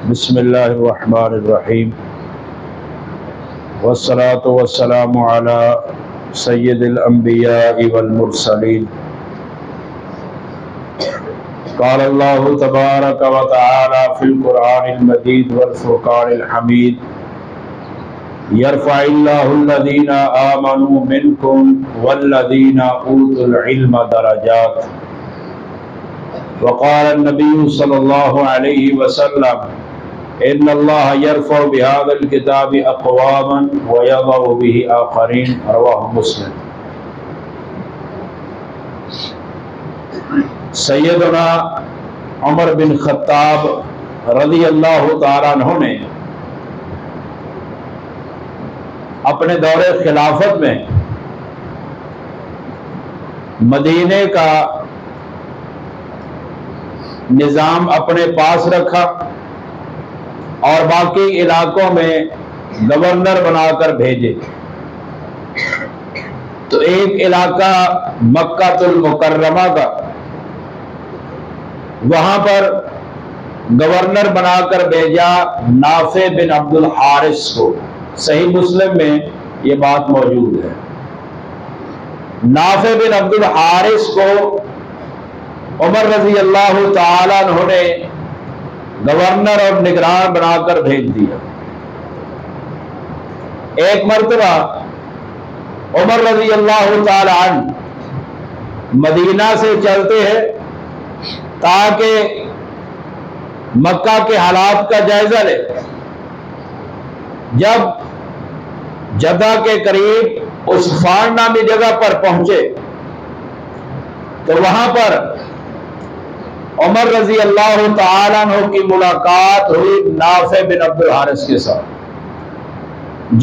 بسم اللہ الرحمن الرحیم والصلاة والسلام علی سید الانبیاء والمرسلین قال اللہ تبارک و تعالی فی القرآن المجید والفرقان الحمید یرفع اللہ الذین آمنوا منکم والذین اوتوا العلم درجات وقال النبی صلی اللہ علیہ وسلم ان اللہ یرفع بهذا الکتاب اقواما ویضع به آخرین رواہ مسلم۔ سیدنا عمر بن خطاب رضی اللہ تعالیٰ عنہ نے اپنے دور خلافت میں مدینے کا نظام اپنے پاس رکھا اور باقی علاقوں میں گورنر بنا کر بھیجے۔ تو ایک علاقہ مکہ المکرمہ کا، وہاں پر گورنر بنا کر بھیجا نافع بن عبد الحارث کو۔ صحیح مسلم میں یہ بات موجود ہے۔ نافع بن عبد الحارث کو عمر رضی اللہ تعالیٰ عنہ نے گورنر اور نگران بنا کر بھیج دیا۔ ایک مرتبہ عمر رضی اللہ تعالی عنہ مدینہ سے چلتے ہیں تاکہ مکہ کے حالات کا جائزہ لے۔ جب جدہ کے قریب عصفان نامی جگہ پر پہنچے تو وہاں پر عمر رضی اللہ تعالیٰ عنہ کی ملاقات ہوئی نافع بن عبد الحارث کے ساتھ،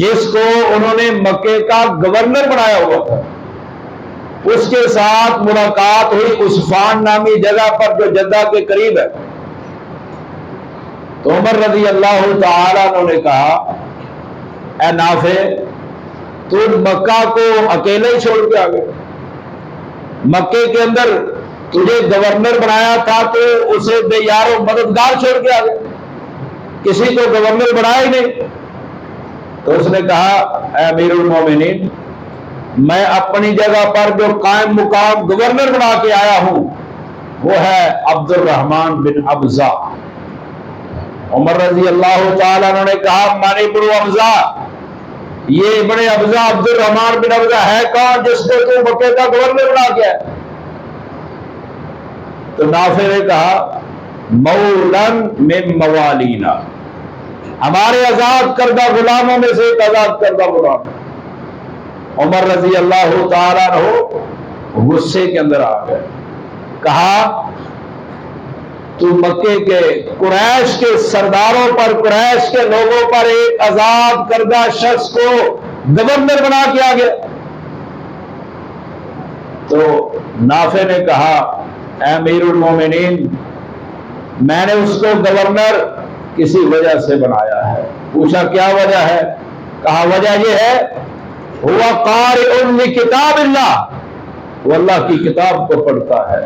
جس کو انہوں نے مکے کا گورنر بنایا ہوا تھا۔ اس کے ساتھ ملاقات ہوئی عصفان نامی جگہ پر جو جدہ کے قریب ہے۔ تو عمر رضی اللہ تعالیٰ عنہ نے کہا، اے نافع، تو مکہ کو اکیلے ہی چھوڑ کے آ گئے؟ مکے کے اندر تجھے گورنر بنایا تھا تو اسے بے یار و مددگار چھوڑ کے آ گئے، کسی کو گورنر بنایا ہی نہیں۔ تو اس نے کہا، اے امیر المومنین، میں اپنی جگہ پر جو قائم مقام گورنر بنا کے آیا ہوں وہ ہے عبد الرحمن بن ابزہ۔ عمر رضی اللہ تعالیٰ عنہ نے کہا، من ابن ابزہ، یہ ابن ابزہ عبد الرحمن بن ابزہ ہے کون جس کو تو مکے کا گورنر بنا کے آیا؟ تو نافع نے کہا، مولن من موالینا، ہمارے آزاد کردہ غلاموں میں سے ایک آزاد کردہ غلام۔ عمر رضی اللہ تعالیٰ عنہ غصے کے اندر آ گئے، کہا تو مکے کے قریش کے سرداروں پر، قریش کے لوگوں پر ایک آزاد کردہ شخص کو گورنر بنا کے آ گیا۔ تو نافع نے کہا، اے امیر المومنین، میں نے اس کو گورنر کسی وجہ سے بنایا ہے۔ پوچھا کیا وجہ ہے؟ کہا وجہ یہ ہے، ہوا قارئ لکتاب اللہ، وہ اللہ کی کتاب کو پڑھتا ہے،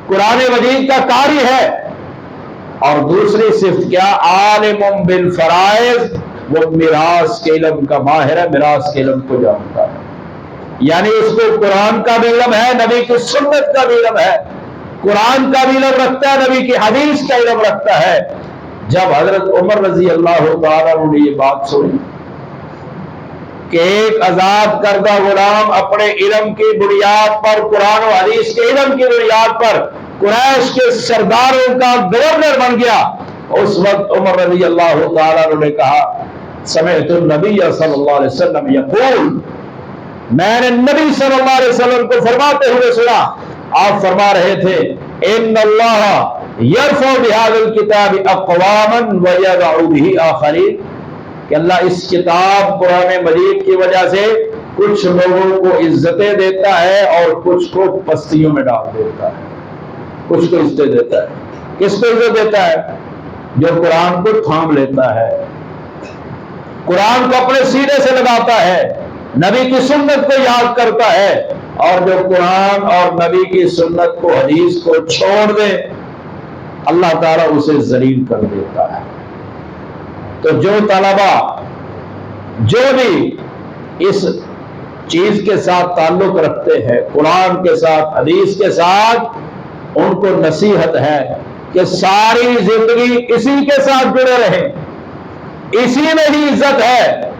قرآن مجید کا قاری ہے، اور دوسری صفت کیا، عالم بالفرائض، وہ میراث کے علم کا ماہر ہے، میراث کے علم کو جانتا ہے۔ یعنی اس کو قرآن کا بھی علم ہے، نبی کی سنت کا بھی علم ہے، قرآن کا بھی علم رکھتا ہے، نبی کی حدیث کا علم رکھتا ہے۔ جب حضرت عمر رضی اللہ تعالیٰ عنہ نے یہ بات سنی کہ ایک آزاد کردہ غلام اپنے علم کی بنیاد پر، قرآن و حدیث کے علم کی بنیاد پر قریش کے سرداروں کا گورنر بن گیا، اس وقت عمر رضی اللہ تعالیٰ عنہ نے کہا، سمعت النبی صلی اللہ علیہ وسلم یقول، میں نے نبی صلی اللہ علیہ وسلم کو فرماتے ہوئے سنا، آپ فرما رہے تھے، ان اللہ یرفع بهذا الکتاب اقواما ویضع به آخرین، کہ اللہ اس کتاب قرآن مجید کی وجہ سے کچھ لوگوں کو عزتیں دیتا ہے اور کچھ کو پستیوں میں ڈال دیتا ہے۔ کچھ کو عزتیں دیتا ہے، کس کو عزت دیتا ہے؟ جو قرآن کو تھام لیتا ہے، قرآن کو اپنے سینے سے لگاتا ہے، نبی کی سنت کو یاد کرتا ہے، اور جو قرآن اور نبی کی سنت کو، حدیث کو چھوڑ دے، اللہ تعالیٰ اسے ذلیل کر دیتا ہے۔ تو جو طلبا جو بھی اس چیز کے ساتھ تعلق رکھتے ہیں، قرآن کے ساتھ، حدیث کے ساتھ، ان کو نصیحت ہے کہ ساری زندگی اسی کے ساتھ جڑے رہیں، اسی میں ہی عزت ہے،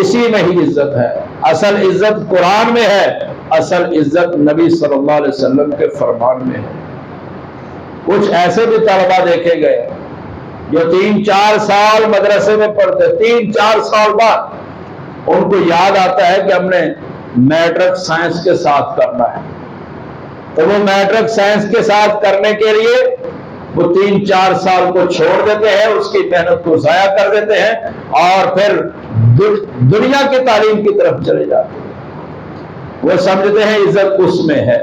اسی میں ہی عزت ہے۔ اصل عزت قرآن میں ہے، اصل عزت نبی صلی اللہ علیہ وسلم کے فرمان میں ہے۔ کچھ ایسے بھی طلبا دیکھے گئے جو 3-4 سال مدرسے میں پڑھتے، 3-4 سال بعد ان کو یاد آتا ہے کہ ہم نے میٹرک سائنس کے ساتھ کرنا ہے، تو وہ میٹرک سائنس کے ساتھ کرنے کے لیے وہ 3-4 سال کو چھوڑ دیتے ہیں، اس کی محنت کو ضائع کر دیتے ہیں اور پھر دنیا کی تعلیم کی طرف چلے جاتے ہیں۔ وہ سمجھتے ہیں عزت اس میں ہے،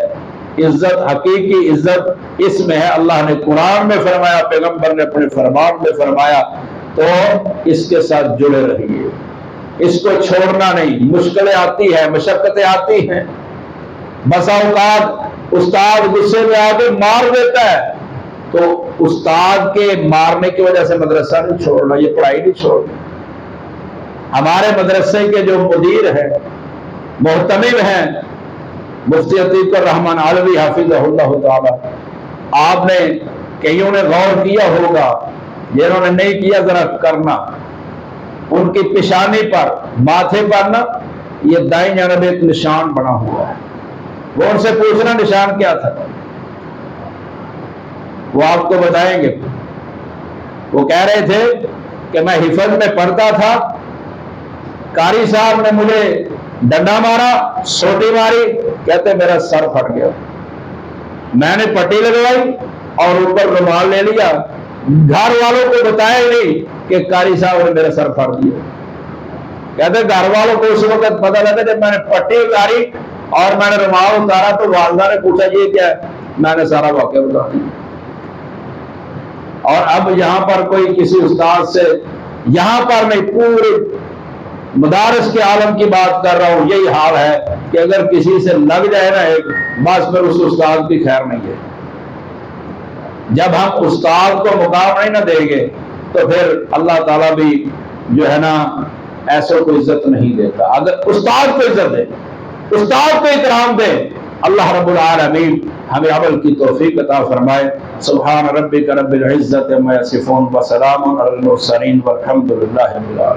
عزت حقیقی عزت اس میں ہے۔ اللہ نے قرآن میں فرمایا، پیغمبر نے اپنے فرمان میں فرمایا، تو اس کے ساتھ جڑے رہیے، اس کو چھوڑنا نہیں۔ مشکلیں آتی ہیں، مشقتیں آتی ہیں، بسا اوقات استاد غصے میں آ کے مار دیتا ہے، تو استاد کے مارنے کی وجہ سے مدرسہ نہیں چھوڑنا، یہ پڑھائی نہیں چھوڑنا۔ ہمارے مدرسے کے جو مدیر ہیں، محتمم ہیں، مفتی عتیق الرحمن علوی حافظہ اللہ تعالی، آپ نے کئیوں نے غور کیا ہوگا، جنہوں نے نہیں کیا ذرا کرنا، ان کی پیشانی پر، ماتھے پر نا یہ دائیں جانب ایک نشان بنا ہوا ہے۔ وہ ان سے پوچھنا نشان کیا تھا، وہ آپ کو بتائیں گے۔ وہ کہہ رہے تھے کہ میں حفظ میں پڑھتا تھا، قاری صاحب نے مجھے ڈنڈا مارا، سوٹی ماری، کہتے میرا سر پھٹ گیا، میں نے پٹی لگوائی اور اوپر رومال لے لیا، گھر والوں کو بتایا نہیں کہ قاری صاحب نے میرا سر پھاڑ دیا۔ کہتے گھر والوں کو اس وقت پتہ لگا جب میں نے پٹی اتاری اور میں نے رومال اتارا تو والدہ نے پوچھا یہ کیا ہے، میں نے سارا واقعہ بتا دیا۔ اور اب یہاں پر کوئی کسی استاد سے، یہاں پر میں پورے مدارس کے عالم کی بات کر رہا ہوں، یہی حال ہے کہ اگر کسی سے لگ جائے نا ایک، بس پھر اس استاد کی خیر نہیں ہے۔ جب ہم استاد کو مقام نہیں نہ دیں گے تو پھر اللہ تعالیٰ بھی جو ہے نا ایسوں کو عزت نہیں دیتا۔ اگر استاد کو عزت دے، استاد کو احترام دے، اللہ رب العالمین ہمیں عمل کی توفیق عطا فرمائے۔ سبحان ربک رب العزت عما یصفون وسلام علی المرسلین والحمد للہ رب العالمین۔